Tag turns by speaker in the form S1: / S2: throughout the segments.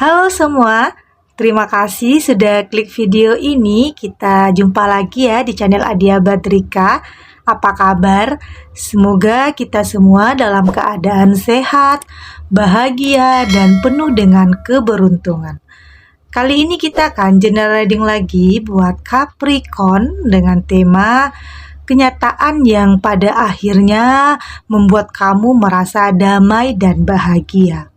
S1: Halo semua, terima kasih sudah klik video ini. Kita jumpa lagi ya di channel Adia Badrika. Apa kabar? Semoga kita semua dalam keadaan sehat, bahagia, dan penuh dengan keberuntungan. Kali ini kita akan general reading lagi buat Capricorn dengan tema kenyataan yang pada akhirnya membuat kamu merasa damai dan bahagia.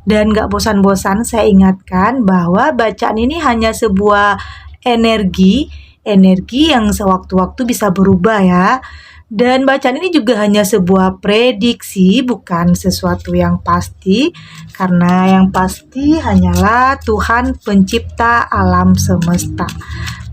S1: Dan gak bosan-bosan saya ingatkan bahwa bacaan ini hanya sebuah energi yang sewaktu-waktu bisa berubah ya. Dan bacaan ini juga hanya sebuah prediksi, bukan sesuatu yang pasti. Karena yang pasti hanyalah Tuhan pencipta alam semesta.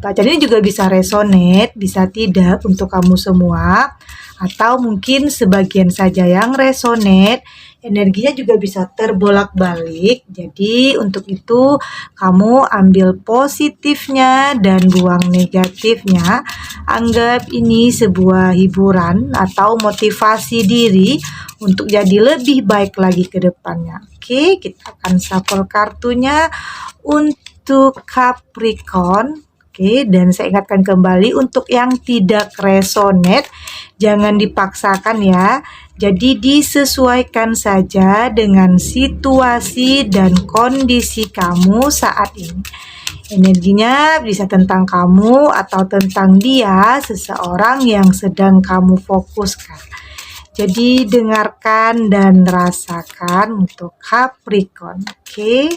S1: Bacaan ini juga bisa resonate, bisa tidak untuk kamu semua. Atau mungkin sebagian saja yang resonate. Energinya juga bisa terbolak-balik. Jadi untuk itu kamu ambil positifnya dan buang negatifnya. Anggap ini sebuah hiburan atau motivasi diri untuk jadi lebih baik lagi ke depannya. Oke, kita akan shuffle kartunya untuk Capricorn. Oke, dan saya ingatkan kembali untuk yang tidak resonate, jangan dipaksakan ya. Jadi disesuaikan saja dengan situasi dan kondisi kamu saat ini. Energinya bisa tentang kamu atau tentang dia, seseorang yang sedang kamu fokuskan. Jadi dengarkan dan rasakan untuk Capricorn, oke?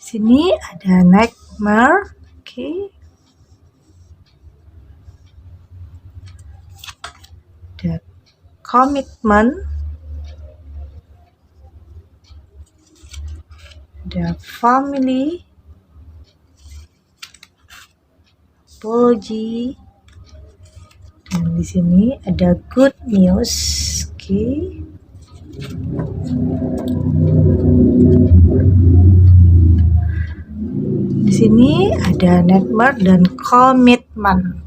S1: Sini ada nightmare, oke. The commitment, the family, apology, dan di sini ada good news, oke. Di sini ada nightmare dan komitmen.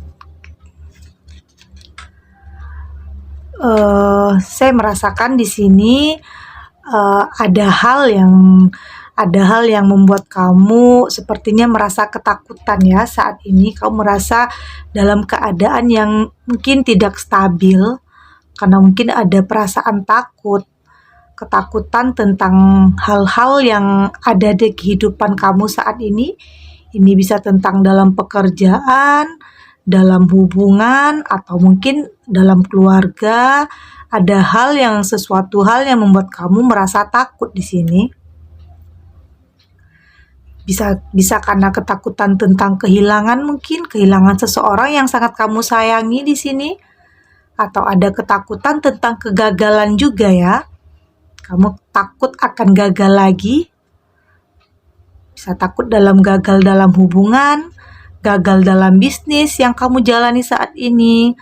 S1: Saya merasakan di sini ada hal yang membuat kamu sepertinya merasa ketakutan ya saat ini. Kamu merasa dalam keadaan yang mungkin tidak stabil karena mungkin ada perasaan takut. Ketakutan tentang hal-hal yang ada di kehidupan kamu saat ini. Ini bisa tentang dalam pekerjaan, dalam hubungan, atau mungkin dalam keluarga. Ada sesuatu hal yang membuat kamu merasa takut di sini. Bisa karena ketakutan tentang kehilangan, mungkin kehilangan seseorang yang sangat kamu sayangi di sini. Atau ada ketakutan tentang kegagalan juga ya. Kamu takut akan gagal lagi. Bisa takut gagal dalam hubungan, gagal dalam bisnis yang kamu jalani saat ini.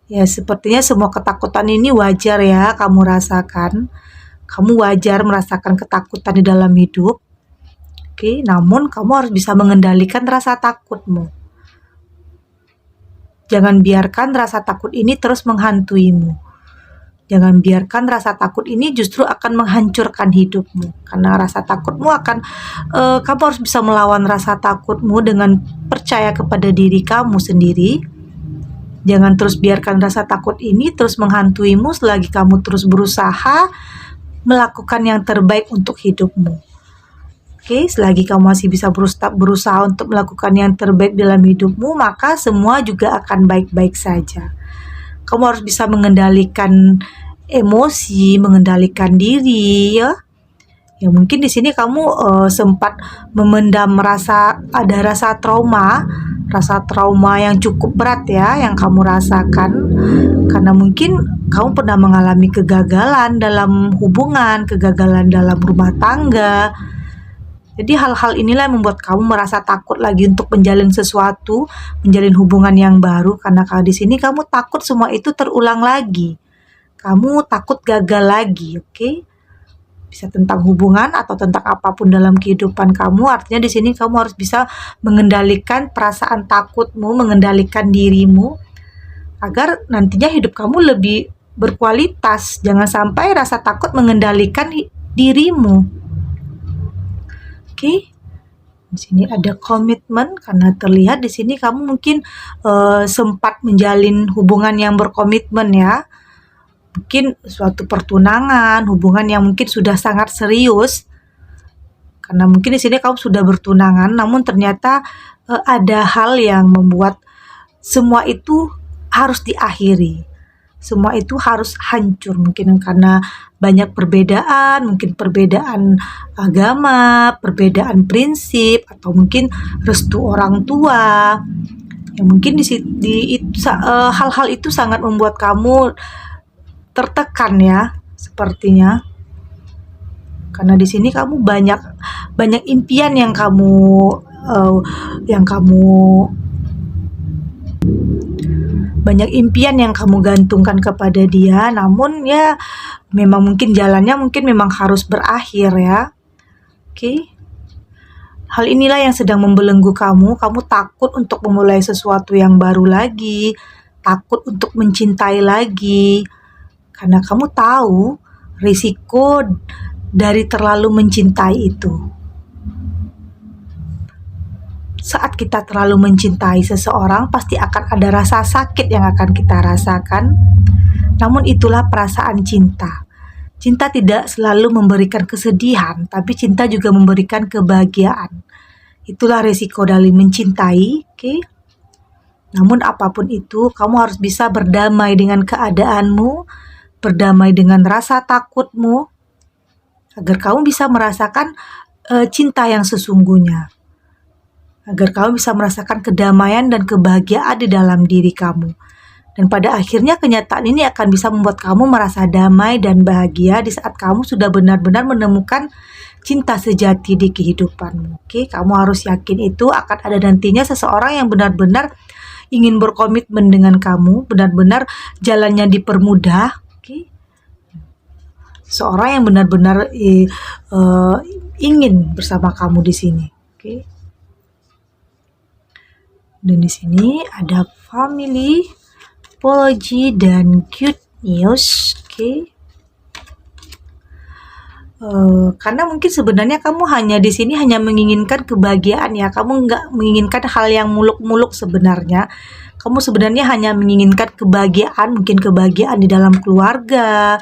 S1: Ya, sepertinya semua ketakutan ini wajar ya kamu rasakan. Kamu wajar merasakan ketakutan di dalam hidup. Oke, namun kamu harus bisa mengendalikan rasa takutmu. Jangan biarkan rasa takut ini terus menghantuimu. Jangan biarkan rasa takut ini justru akan menghancurkan hidupmu. Karena rasa takutmu kamu harus bisa melawan rasa takutmu dengan percaya kepada diri kamu sendiri. Jangan terus biarkan rasa takut ini terus menghantuimu selagi kamu terus berusaha melakukan yang terbaik untuk hidupmu. Oke, selagi kamu masih bisa berusaha untuk melakukan yang terbaik dalam hidupmu, maka semua juga akan baik-baik saja. Kamu harus bisa mengendalikan emosi, mengendalikan diri ya. Ya mungkin di sini kamu sempat memendam ada rasa trauma yang cukup berat ya yang kamu rasakan karena mungkin kamu pernah mengalami kegagalan dalam hubungan, kegagalan dalam rumah tangga. Jadi hal-hal inilah yang membuat kamu merasa takut lagi untuk menjalin sesuatu, menjalin hubungan yang baru karena kalau di sini kamu takut semua itu terulang lagi. Kamu takut gagal lagi, oke? Bisa tentang hubungan atau tentang apapun dalam kehidupan kamu. Artinya di sini kamu harus bisa mengendalikan perasaan takutmu, mengendalikan dirimu agar nantinya hidup kamu lebih berkualitas. Jangan sampai rasa takut mengendalikan dirimu. Oke. Di sini ada komitmen, karena terlihat di sini kamu mungkin sempat menjalin hubungan yang berkomitmen ya. Mungkin suatu pertunangan, hubungan yang mungkin sudah sangat serius. Karena mungkin di sini kamu sudah bertunangan, namun ternyata ada hal yang membuat semua itu harus diakhiri. Semua itu harus hancur, mungkin karena banyak perbedaan, mungkin perbedaan agama, perbedaan prinsip, atau mungkin restu orang tua. Ya, mungkin hal-hal itu sangat membuat kamu tertekan ya, sepertinya. Karena di sini kamu banyak impian yang kamu banyak impian yang kamu gantungkan kepada dia, namun ya memang mungkin jalannya memang harus berakhir ya. Oke. Hal inilah yang sedang membelenggu kamu. Kamu takut untuk memulai sesuatu yang baru lagi, takut untuk mencintai lagi. Karena kamu tahu risiko dari terlalu mencintai itu. Saat kita terlalu mencintai seseorang, pasti akan ada rasa sakit yang akan kita rasakan. Namun itulah perasaan cinta. Cinta tidak selalu memberikan kesedihan, tapi cinta juga memberikan kebahagiaan. Itulah resiko dari mencintai, oke? Namun apapun itu, kamu harus bisa berdamai dengan keadaanmu, berdamai dengan rasa takutmu, agar kamu bisa merasakan cinta yang sesungguhnya. Agar kamu bisa merasakan kedamaian dan kebahagiaan di dalam diri kamu. Dan pada akhirnya kenyataan ini akan bisa membuat kamu merasa damai dan bahagia di saat kamu sudah benar-benar menemukan cinta sejati di kehidupanmu. Oke, kamu harus yakin itu akan ada nantinya seseorang yang benar-benar ingin berkomitmen dengan kamu, benar-benar jalannya dipermudah. Oke. Seorang yang benar-benar ingin bersama kamu di sini. Oke. Dan di sini ada family, apology, dan good news. Oke. Karena mungkin sebenarnya kamu di sini hanya menginginkan kebahagiaan ya. Kamu nggak menginginkan hal yang muluk-muluk sebenarnya. Kamu sebenarnya hanya menginginkan kebahagiaan, mungkin kebahagiaan di dalam keluarga.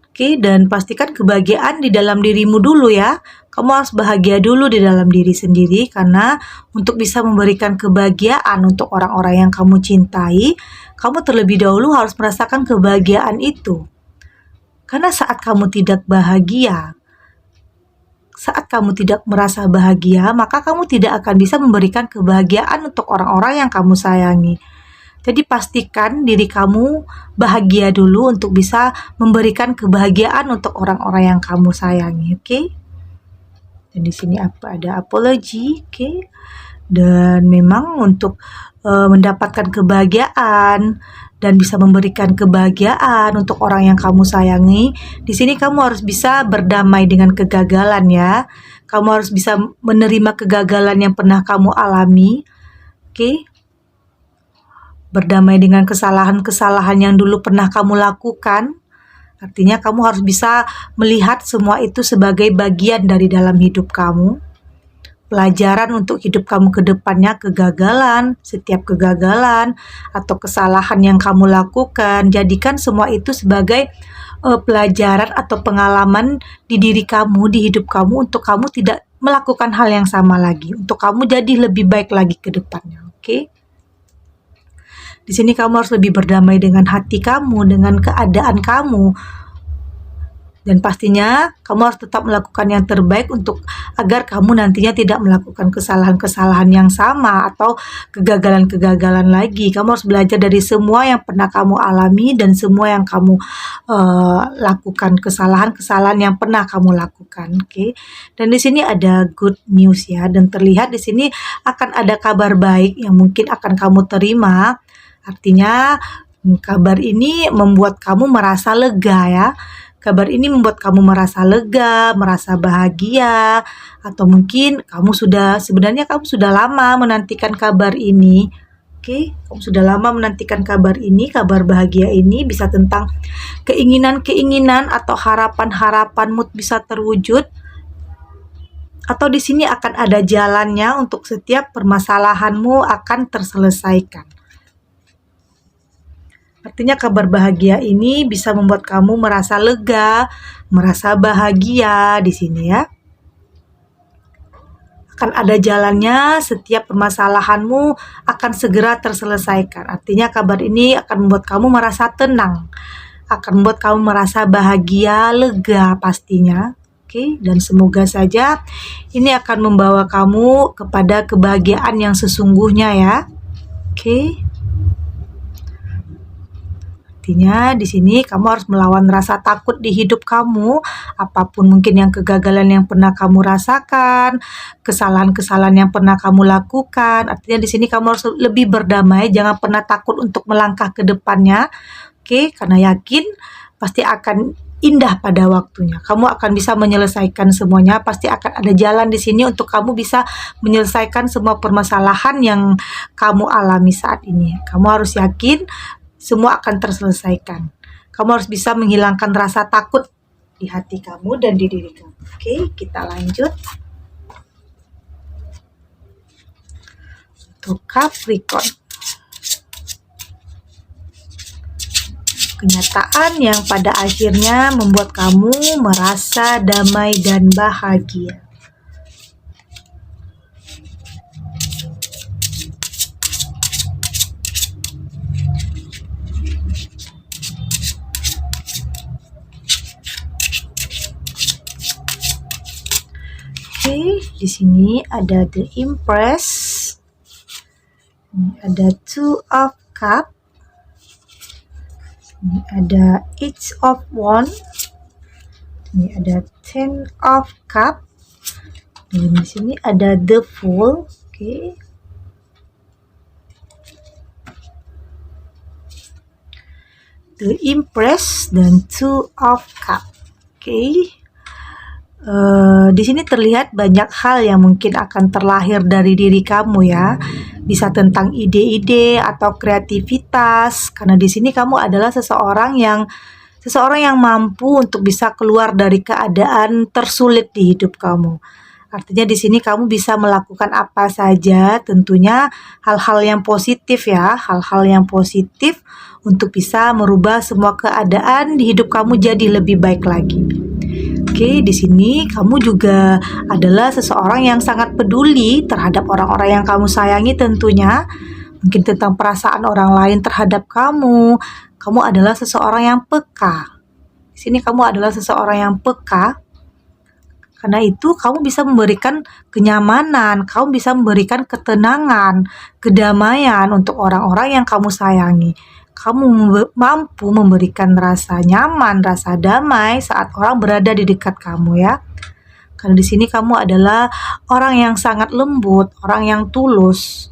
S1: Oke, dan pastikan kebahagiaan di dalam dirimu dulu ya. Kamu harus bahagia dulu di dalam diri sendiri, karena untuk bisa memberikan kebahagiaan untuk orang-orang yang kamu cintai, kamu terlebih dahulu harus merasakan kebahagiaan itu. Karena saat kamu tidak bahagia, saat kamu tidak merasa bahagia, maka kamu tidak akan bisa memberikan kebahagiaan untuk orang-orang yang kamu sayangi. Jadi pastikan diri kamu bahagia dulu untuk bisa memberikan kebahagiaan untuk orang-orang yang kamu sayangi, oke? Dan di sini ada apology, oke? Dan memang untuk mendapatkan kebahagiaan dan bisa memberikan kebahagiaan untuk orang yang kamu sayangi, di sini kamu harus bisa berdamai dengan kegagalan ya. Kamu harus bisa menerima kegagalan yang pernah kamu alami, oke? Berdamai dengan kesalahan-kesalahan yang dulu pernah kamu lakukan. Artinya kamu harus bisa melihat semua itu sebagai bagian dari dalam hidup kamu. Pelajaran untuk hidup kamu ke depannya, setiap kegagalan atau kesalahan yang kamu lakukan, jadikan semua itu sebagai pelajaran atau pengalaman di diri kamu, di hidup kamu, untuk kamu tidak melakukan hal yang sama lagi, untuk kamu jadi lebih baik lagi ke depannya, oke? Di sini kamu harus lebih berdamai dengan hati kamu, dengan keadaan kamu. Dan pastinya kamu harus tetap melakukan yang terbaik agar kamu nantinya tidak melakukan kesalahan-kesalahan yang sama atau kegagalan-kegagalan lagi. Kamu harus belajar dari semua yang pernah kamu alami dan semua yang kamu lakukan, kesalahan-kesalahan yang pernah kamu lakukan. Oke. Dan di sini ada good news ya, dan terlihat di sini akan ada kabar baik yang mungkin akan kamu terima. Artinya kabar ini membuat kamu merasa lega ya. Kabar ini membuat kamu merasa lega, merasa bahagia, atau mungkin sebenarnya kamu sudah lama menantikan kabar ini. Oke, kamu sudah lama menantikan kabar ini, kabar bahagia ini, bisa tentang keinginan-keinginan atau harapan-harapanmu bisa terwujud, atau di sini akan ada jalannya untuk setiap permasalahanmu akan terselesaikan. Artinya kabar bahagia ini bisa membuat kamu merasa lega, merasa bahagia di sini ya. Akan ada jalannya, setiap permasalahanmu akan segera terselesaikan. Artinya kabar ini akan membuat kamu merasa tenang, akan membuat kamu merasa bahagia, lega pastinya. Oke, dan semoga saja ini akan membawa kamu kepada kebahagiaan yang sesungguhnya ya. Oke. Artinya di sini kamu harus melawan rasa takut di hidup kamu, apapun mungkin yang kegagalan yang pernah kamu rasakan, kesalahan-kesalahan yang pernah kamu lakukan. Artinya di sini kamu harus lebih berdamai, jangan pernah takut untuk melangkah ke depannya. Oke, karena yakin pasti akan indah pada waktunya. Kamu akan bisa menyelesaikan semuanya, pasti akan ada jalan di sini untuk kamu bisa menyelesaikan semua permasalahan yang kamu alami saat ini. Kamu harus yakin semua akan terselesaikan. Kamu harus bisa menghilangkan rasa takut di hati kamu dan di diri kamu. Oke, kita lanjut. Untuk Capricorn. Kenyataan yang pada akhirnya membuat kamu merasa damai dan bahagia. Oke, di sini ada The Empress, ini ada Two of Cups, ini ada Eight of Wands, ini ada Ten of Cups, dan di sini ada The Fool. Oke. The Empress dan Two of Cups. Oke. Di sini terlihat banyak hal yang mungkin akan terlahir dari diri kamu ya. Bisa tentang ide-ide atau kreativitas, karena di sini kamu adalah seseorang yang mampu untuk bisa keluar dari keadaan tersulit di hidup kamu. Artinya di sini kamu bisa melakukan apa saja, tentunya hal-hal yang positif ya, hal-hal yang positif untuk bisa merubah semua keadaan di hidup kamu jadi lebih baik lagi. Oke, di sini kamu juga adalah seseorang yang sangat peduli terhadap orang-orang yang kamu sayangi tentunya. Mungkin tentang perasaan orang lain terhadap kamu. Kamu adalah seseorang yang peka. Di sini kamu adalah seseorang yang peka. Karena itu kamu bisa memberikan kenyamanan, kamu bisa memberikan ketenangan, kedamaian untuk orang-orang yang kamu sayangi. Kamu mampu memberikan rasa nyaman, rasa damai saat orang berada di dekat kamu ya. Karena di sini kamu adalah orang yang sangat lembut, orang yang tulus.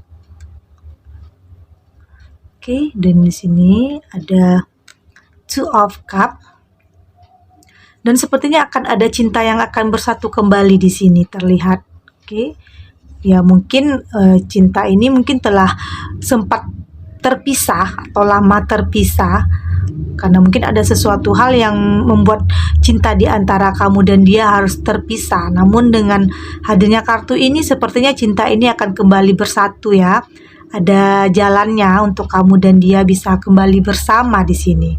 S1: Oke, dan di sini ada Two of Cups. Dan sepertinya akan ada cinta yang akan bersatu kembali di sini terlihat. Oke. Ya, mungkin cinta ini mungkin telah sempat terpisah atau lama terpisah karena mungkin ada sesuatu hal yang membuat cinta di antara kamu dan dia harus terpisah. Namun dengan hadirnya kartu ini sepertinya cinta ini akan kembali bersatu ya. Ada jalannya untuk kamu dan dia bisa kembali bersama di sini.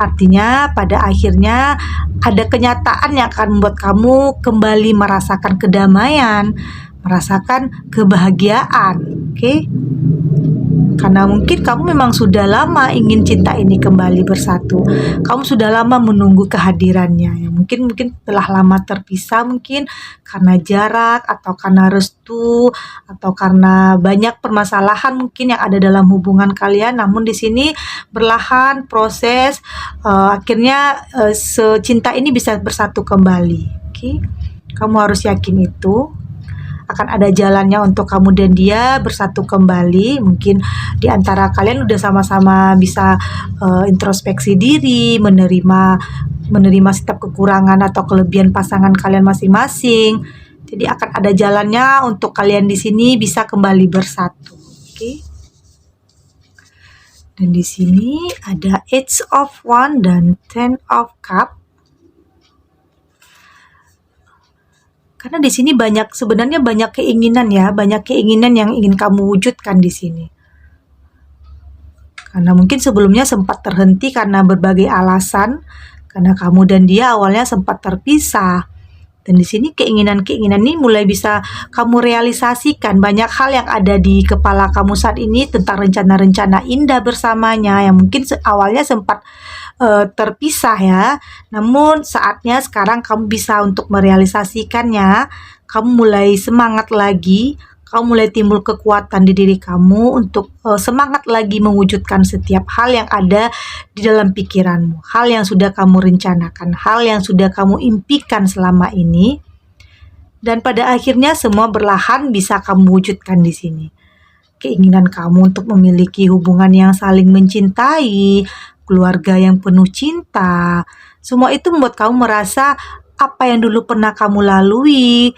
S1: Artinya pada akhirnya ada kenyataan yang akan membuat kamu kembali merasakan kedamaian, merasakan kebahagiaan. Oke? Karena mungkin kamu memang sudah lama ingin cinta ini kembali bersatu. Kamu sudah lama menunggu kehadirannya. Ya, mungkin telah lama terpisah mungkin karena jarak atau karena restu atau karena banyak permasalahan mungkin yang ada dalam hubungan kalian. Namun di sini perlahan proses akhirnya cinta ini bisa bersatu kembali. Oke? Kamu harus yakin itu. Akan ada jalannya untuk kamu dan dia bersatu kembali. Mungkin di antara kalian udah sama-sama bisa introspeksi diri, menerima setiap kekurangan atau kelebihan pasangan kalian masing-masing. Jadi akan ada jalannya untuk kalian di sini bisa kembali bersatu. Oke. Dan di sini ada Eight of Wands dan Ten of Cups. Karena di sini sebenarnya banyak keinginan ya, banyak keinginan yang ingin kamu wujudkan di sini. Karena mungkin sebelumnya sempat terhenti karena berbagai alasan, karena kamu dan dia awalnya sempat terpisah. Dan di sini keinginan-keinginan ini mulai bisa kamu realisasikan. Banyak hal yang ada di kepala kamu saat ini tentang rencana-rencana indah bersamanya yang mungkin awalnya sempat terpisah ya. Namun saatnya sekarang kamu bisa untuk merealisasikannya. Kamu mulai semangat lagi. Kamu mulai timbul kekuatan di diri kamu untuk semangat lagi mewujudkan setiap hal yang ada di dalam pikiranmu, hal yang sudah kamu rencanakan, hal yang sudah kamu impikan selama ini, dan pada akhirnya semua berlahan bisa kamu wujudkan di sini. Keinginan kamu untuk memiliki hubungan yang saling mencintai, keluarga yang penuh cinta, semua itu membuat kamu merasa apa yang dulu pernah kamu lalui,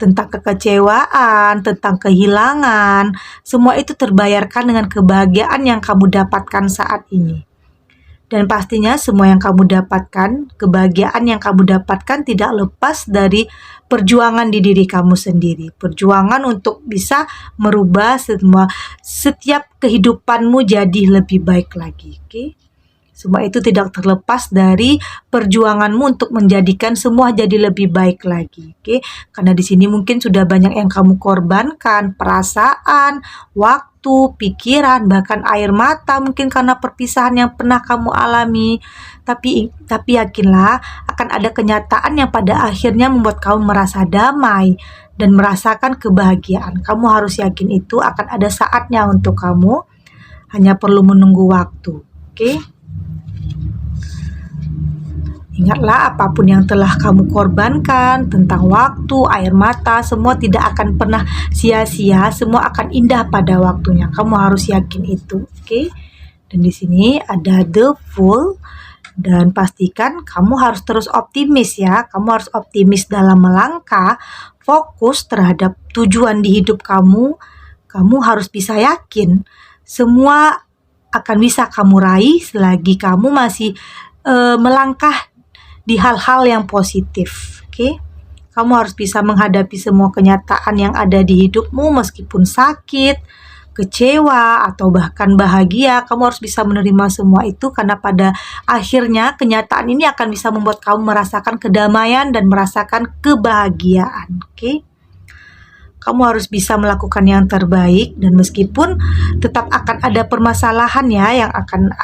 S1: tentang kekecewaan, tentang kehilangan, semua itu terbayarkan dengan kebahagiaan yang kamu dapatkan saat ini. Dan pastinya semua yang kamu dapatkan, kebahagiaan yang kamu dapatkan tidak lepas dari perjuangan di diri kamu sendiri. Perjuangan untuk bisa merubah setiap kehidupanmu jadi lebih baik lagi. Oke? Semua itu tidak terlepas dari perjuanganmu untuk menjadikan semua jadi lebih baik lagi, oke? Karena di sini mungkin sudah banyak yang kamu korbankan, perasaan, waktu, pikiran, bahkan air mata mungkin karena perpisahan yang pernah kamu alami. Tapi yakinlah akan ada kenyataan yang pada akhirnya membuat kamu merasa damai dan merasakan kebahagiaan. Kamu harus yakin itu akan ada saatnya untuk kamu, hanya perlu menunggu waktu, oke? Ingatlah apapun yang telah kamu korbankan tentang waktu, air mata, semua tidak akan pernah sia-sia, semua akan indah pada waktunya. Kamu harus yakin itu, oke? Dan di sini ada The Fool dan pastikan kamu harus terus optimis ya. Kamu harus optimis dalam melangkah, fokus terhadap tujuan di hidup kamu. Kamu harus bisa yakin semua akan bisa kamu raih selagi kamu masih melangkah di hal-hal yang positif, oke? Kamu harus bisa menghadapi semua kenyataan yang ada di hidupmu meskipun sakit, kecewa, atau bahkan bahagia. Kamu harus bisa menerima semua itu karena pada akhirnya kenyataan ini akan bisa membuat kamu merasakan kedamaian dan merasakan kebahagiaan, oke? Kamu harus bisa melakukan yang terbaik dan meskipun tetap akan ada permasalahan ya yang akan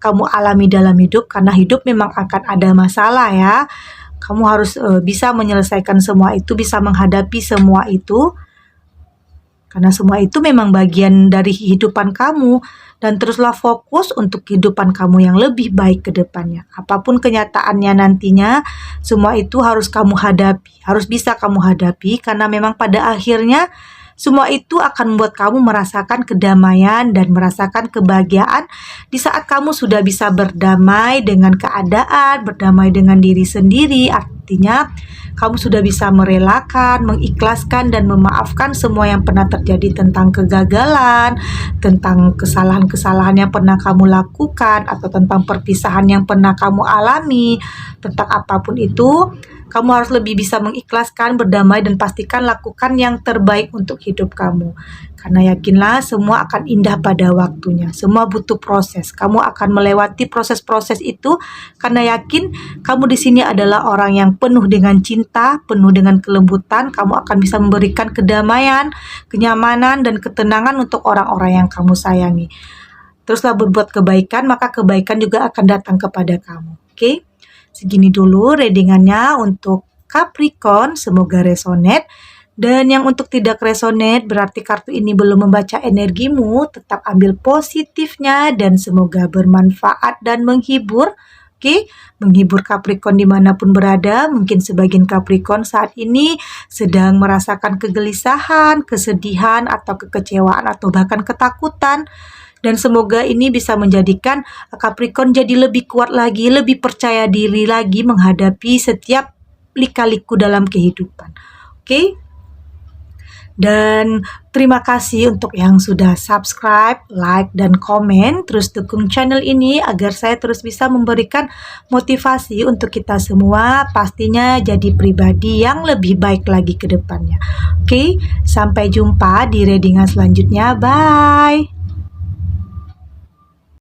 S1: kamu alami dalam hidup, karena hidup memang akan ada masalah ya. Kamu harus bisa menyelesaikan semua itu, bisa menghadapi semua itu. Karena semua itu memang bagian dari kehidupan kamu dan teruslah fokus untuk kehidupan kamu yang lebih baik ke depannya. Apapun kenyataannya nantinya, semua itu harus kamu hadapi, harus bisa kamu hadapi karena memang pada akhirnya semua itu akan membuat kamu merasakan kedamaian dan merasakan kebahagiaan di saat kamu sudah bisa berdamai dengan keadaan, berdamai dengan diri sendiri. Artinya kamu sudah bisa merelakan, mengikhlaskan, dan memaafkan semua yang pernah terjadi tentang kegagalan, tentang kesalahan-kesalahan yang pernah kamu lakukan, atau tentang perpisahan yang pernah kamu alami, tentang apapun itu. Kamu harus lebih bisa mengikhlaskan, berdamai, dan pastikan lakukan yang terbaik untuk hidup kamu. Karena yakinlah semua akan indah pada waktunya. Semua butuh proses. Kamu akan melewati proses-proses itu karena yakin kamu di sini adalah orang yang penuh dengan cinta, penuh dengan kelembutan. Kamu akan bisa memberikan kedamaian, kenyamanan, dan ketenangan untuk orang-orang yang kamu sayangi. Teruslah berbuat kebaikan, maka kebaikan juga akan datang kepada kamu. Oke? Segini dulu readingannya untuk Capricorn, semoga resonate. Dan yang untuk tidak resonate berarti kartu ini belum membaca energimu, tetap ambil positifnya dan semoga bermanfaat dan menghibur. Oke, menghibur Capricorn dimanapun berada. Mungkin sebagian Capricorn saat ini sedang merasakan kegelisahan, kesedihan, atau kekecewaan, atau bahkan ketakutan. Dan semoga ini bisa menjadikan Capricorn jadi lebih kuat lagi, lebih percaya diri lagi menghadapi setiap lika-liku dalam kehidupan. Oke? Dan terima kasih untuk yang sudah subscribe, like, dan komen. Terus dukung channel ini agar saya terus bisa memberikan motivasi untuk kita semua pastinya jadi pribadi yang lebih baik lagi ke depannya. Oke, sampai jumpa di readingan selanjutnya. Bye!